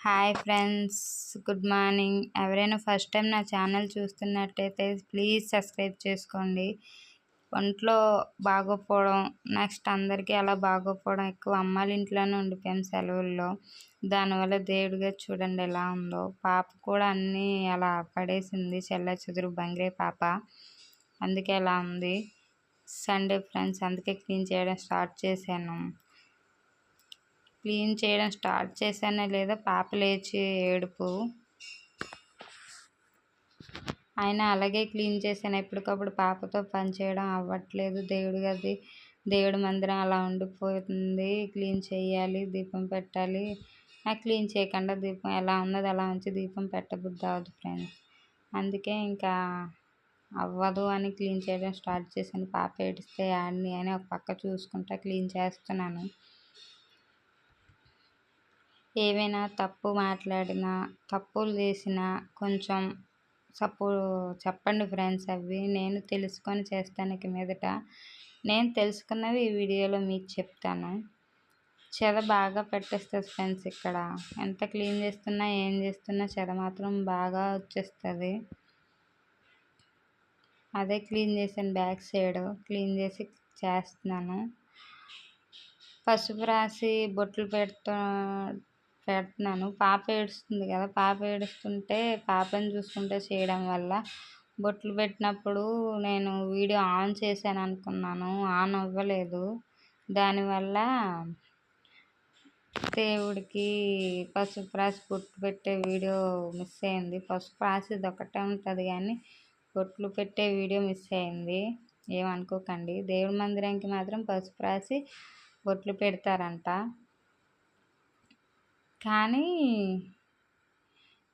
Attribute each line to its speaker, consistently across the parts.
Speaker 1: Hi friends, good morning. ఎవరైనా first time నా channel చూస్తున్నట్టయితే ప్లీజ్ సబ్స్క్రైబ్ చేసుకోండి. ఒంట్లో బాగోపోవడం, నెక్స్ట్ అందరికీ అలా బాగోపోవడం, ఎక్కువ అమ్మాళ్ళ ఇంట్లోనే ఉండిపోయాం సెలవుల్లో. దానివల్ల దేవుడిగా చూడండి ఎలా ఉందో. పాప కూడా అన్నీ అలా పడేసింది, చెల్ల చెదురు బంగ్రే పాప. అందుకే ఎలా ఉంది. సండే ఫ్రెండ్స్, అందుకే క్లీన్ చేయడం స్టార్ట్ చేశాను. క్లీన్ చేయడం స్టార్ట్ చేశానో లేదో పాప లేచి ఏడుపు. అయినా అలాగే క్లీన్ చేశాను. ఎప్పటికప్పుడు పాపతో పని చేయడం అవ్వట్లేదు. దేవుడి మందిరం అలా ఉండిపోతుంది. క్లీన్ చేయాలి, దీపం పెట్టాలి. నాకు క్లీన్ చేయకుండా దీపం ఎలా ఉన్నది అలా ఉంచి దీపం పెట్టబుద్ధి అవ్వదు ఫ్రెండ్స్. అందుకే ఇంకా అవ్వదు అని క్లీన్ చేయడం స్టార్ట్ చేశాను. పాప ఏడిస్తే యాడ్ని అని ఒక పక్క చూసుకుంటా క్లీన్ చేస్తున్నాను. ఏవైనా తప్పు మాట్లాడినా, తప్పులు చేసినా కొంచెం చెప్పండి ఫ్రెండ్స్. అవి నేను తెలుసుకొని చేస్తాను ఇక మీదట. నేను తెలుసుకున్నవి ఈ వీడియోలో మీకు చెప్తాను. చెద బాగా పెట్టేస్తుంది ఫ్రెండ్స్. ఇక్కడ ఎంత క్లీన్ చేస్తున్నా, ఏం చేస్తున్నా చెద మాత్రం బాగా వచ్చేస్తుంది. అదే క్లీన్ చేశాను, బ్యాక్ సైడ్ క్లీన్ చేసి చేస్తున్నాను. పసుపు రాసి బొట్లు పెడుతున్నాను. పాప ఏడుస్తుంది కదా, పాప ఏడుస్తుంటే పాపని చూసుకుంటే చేయడం వల్ల బొట్లు పెట్టినప్పుడు నేను వీడియో ఆన్ చేశాను అనుకున్నాను, ఆన్ అవ్వలేదు. దానివల్ల దేవుడికి పసుపు రాసి బొట్లు పెట్టే వీడియో మిస్ అయింది. పసుపు రాసేది ఒకటే ఉంటుంది కానీ బొట్లు పెట్టే వీడియో మిస్ అయింది. ఏమనుకోకండి. దేవుడి మందిరానికి మాత్రం పసుపు రాసి బొట్లు పెడతారంట. కానీ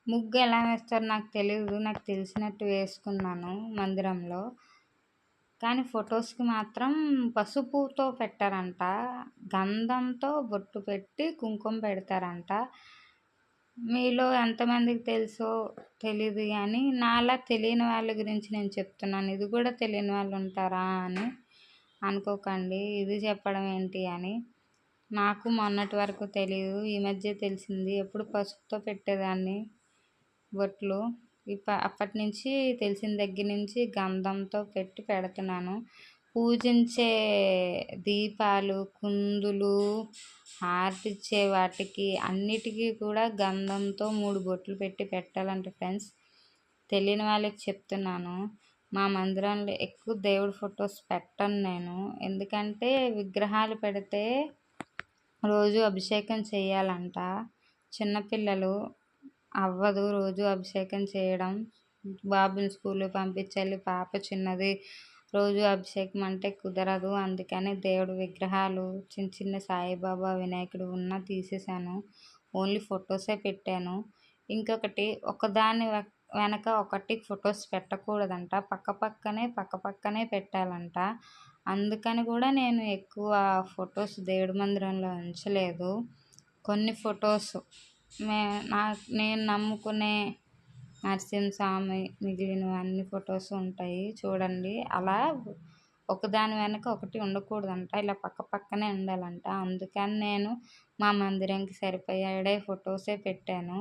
Speaker 1: ముగ్గు ఎలా వేస్తారో నాకు తెలియదు. నాకు తెలిసినట్టు వేసుకున్నాను మందిరంలో. కానీ ఫొటోస్కి మాత్రం పసుపుతో పెట్టారంట, గంధంతో బొట్టు పెట్టి కుంకుమ పెడతారంట. మీలో ఎంతమందికి తెలుసో తెలీదు కానీ నాలా తెలియని వాళ్ళ గురించి నేను చెప్తున్నాను. ఇది కూడా తెలియని వాళ్ళు ఉంటారా అని అనుకోకండి. ఇది చెప్పడం ఏంటి అని. నాకు మొన్నటి వరకు తెలియదు, ఈ మధ్య తెలిసింది. ఎప్పుడు పసుపుతో పెట్టేదాన్ని బొట్లు. అప్పటి నుంచి తెలిసిన దగ్గర నుంచి గంధంతో పెడుతున్నాను. పూజించే దీపాలు, కుందులు, హారతిచ్చే వాటికి అన్నిటికీ కూడా గంధంతో 3 బొట్లు పెట్టాలంట ఫ్రెండ్స్. తెలియని వాళ్ళకి చెప్తున్నాను. మా మందిరంలో ఎక్కువ దేవుడి ఫొటోస్ పెట్టను నేను. ఎందుకంటే విగ్రహాలు పెడితే రోజు అభిషేకం చేయాలంట. చిన్నపిల్లలు అవ్వదు రోజు అభిషేకం చేయడం. బాబుని స్కూల్కి పంపించాలి, పాప చిన్నది, రోజు అభిషేకం అంటే కుదరదు. అందుకని దేవుడి విగ్రహాలు చిన్న చిన్న సాయిబాబా, వినాయకుడు ఉన్నా తీసేసాను. ఓన్లీ ఫొటోసే పెట్టాను. ఇంకొకటి, ఒకదాని వెనక ఒకటి ఫొటోస్ పెట్టకూడదంట, పక్కపక్కనే పెట్టాలంట. అందుకని కూడా నేను ఎక్కువ ఫొటోస్ దేవుడి మందిరంలో ఉంచలేదు. కొన్ని ఫొటోస్ నేను నమ్ముకునే నరసింహస్వామి మిగిలిన అన్ని ఫొటోస్ ఉంటాయి చూడండి. అలా ఒకదాని వెనక ఒకటి ఉండకూడదంట, ఇలా పక్కనే ఉండాలంట. అందుకని నేను మా మందిరానికి సరిపోయే ఫొటోసే పెట్టాను.